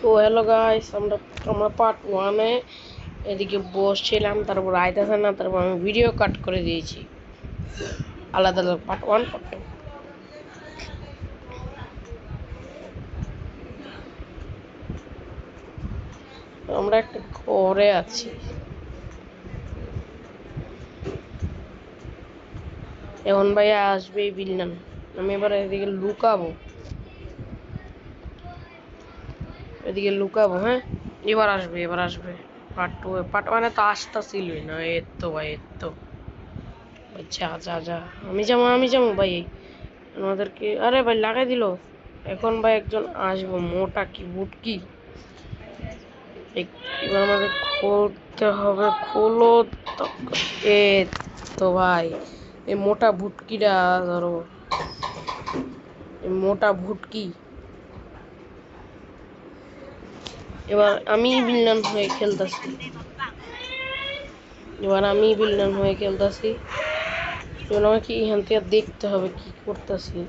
তো hello guys, আমরা part ওয়ানে এদিকে বসছিলাম, তারপর আইতেছে না, তারপর আমি ভিডিও কাট করে দিয়েছি আলাদা আলাদা পার্ট ওয়ান পার্ট টু। আমরা একটা ঘরে আছি এখন, ভাইয়া আসবে বিল্লান। আমি এবার এদিকে লুকাবো, হ্যাঁ। এবার আসবে পার্ট ওয়ানে তো আসতেছিলই না। ভাই যা যা যা, আমি যাবো ভাই। আমাদেরকে আরে ভাই লাগাই দিল। এখন ভাই একজন আসবো, মোটা কি বুটকি। এবার আমাদের খুলতে হবে, খোলো তো। এ তো ভাই, এই মোটা ভুটকিটা ধরো, এই মোটা ভুটকি। এবার আমি বিল্লান হয়ে খেলতেছি এবার আমাকে এখান থেকে দেখতে হবে কি করতেছি।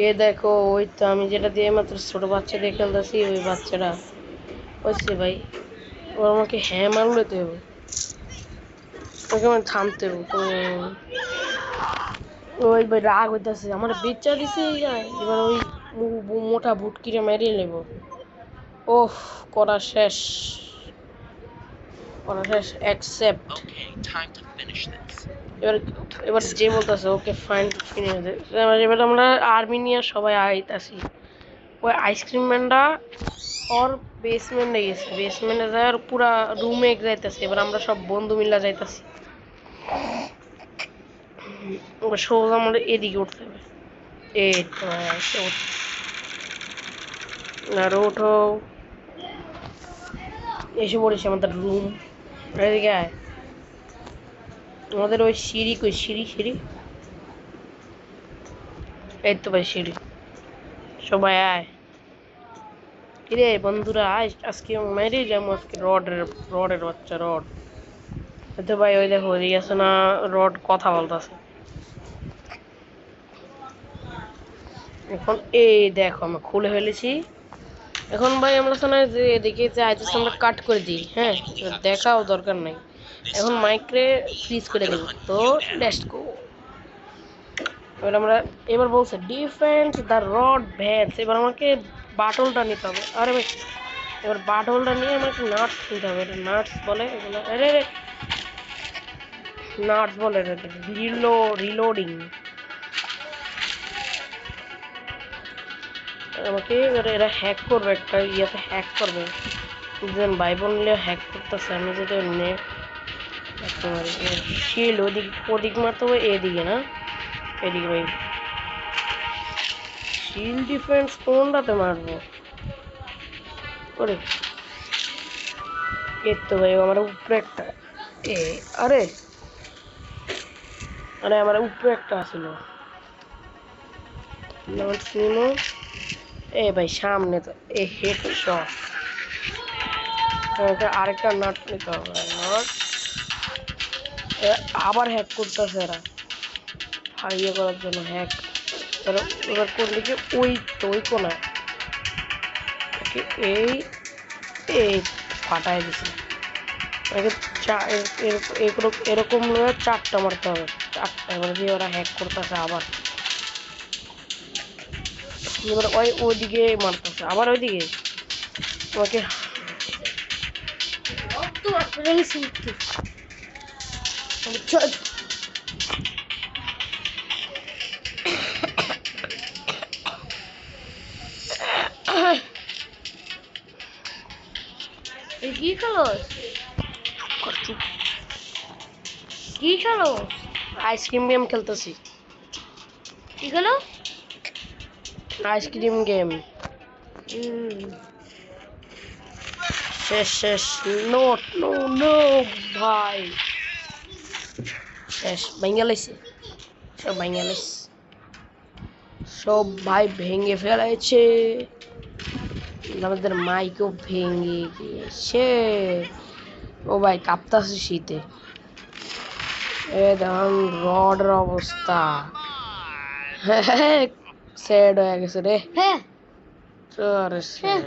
এ দেখো, ওই তো আমি যেটা দিয়ে মাত্র ছোট বাচ্চা দিয়ে খেলতেছি, ওই বাচ্চাটা হচ্ছে ভাই। ও আমাকে হ্যাঁ মারলে তো হবে, ওকে আমার থামতে হবে। ওই ভাই রাগ হইতেছে, আমার বেচা দিছে। এবার ওই মোটা ভুটকিরে মেরিয়ে নেব। ওহ, করা শেষ অ্যাকসেপ্ট। এবার এবার যে বলতেছে ওকে ফাইন ফিনিশ। এবার আমরা আর্মেনিয়া সবাই আইতাছি। ওই আইসক্রিম ম্যানটা ওর বেসমেন্টে গেছে, বেসমেন্টে যাওয়ার পুরা রুমে যাইতেছে। এবার আমরা সব বন্ধু মিলা যাইতাছি। সোজা আমরা এদিকে উঠতে হবে। এই তো আর ওঠো, এসে পড়েছে আমাদের রুম। এদিকে আয়। আমাদের ওই সিঁড়ি কই, সিঁড়ি। এই তো ভাই সিঁড়ি। সবাই আয়। কিরে বন্ধুরা, আজকে মেরে যাবো আজকে রডের বাচ্চা রড। তো ভাই ওই দেখো, ওইদিকে আছে না, রড কথা বলতেছে। এখন এই দেখো আমি খুলে ফেলেছি। এখন ভাই আমরা যে এদিকে যে আইতেছে আমরা কাট করে দিই, হ্যাঁ। দেখাও দরকার নাই, এখন মাইক্রে ফ্রিজ করে দেব। তো লেটস গো। এবার বলছে ডিফেন্স দ্য রড ভ্যান্স। এবার আমাকে বাটলটা নিতে হবে। আরে ভাই, এবার বাটলটা নিয়ে আমাকে নাটস নিতে হবে। এটা নাটস বলে এগুলো। আরে নাটস বলে রিলোডিং। আমাকে এবার এরা হ্যাক করবে, একটা ইয়াতে হ্যাক করবে। দুজন ভাই বোন মিলে হ্যাক করতেছে। আমি যদি নেট শিল্ড ওদিক মারতে হবে, এদিকে না, এদিকে ভাই। শিল্ড ডিফেন্স কোনটাতে মারবো? ওরে এই তো ভাই, আমার উপরে একটা এ আরে আরে আমার উপরে একটা আছিল। শুনো, এ ভাই সামনে তো এ হেড শট। আরেকটা নাট নিতে হবে। নাট আবার হ্যাক করতেছে এরা, ইয়ে করার জন্য হ্যাক। এবার কোন দিকে? ওই তো ওই কোনায়। এই এই ফাটাই দিছে। এরকম চারটা মারতে হবে, চারটা। এবার দিয়ে ওরা হ্যাক করতেছে আবার। এবার ওইদিকে মারতেছে আবার, ওইদিকে আমাকে কি খেলোস? কি খেলো? আইসক্রিম গেম খেলতেছি। কি খেলো? Ice cream game. শেষ। নো নো নো ভাই, শেষ। ভেঙে লাইছে সব ভাই, ভেঙে ফেলাইছে। আমাদের মাইকও ভেঙে গিয়েছে। ও ভাই কাঁপতাছে শীতে। এ দেখুন রডের অবস্থা, স্যাড হয়ে গেছে রে। হ্যাঁ, আরে shit।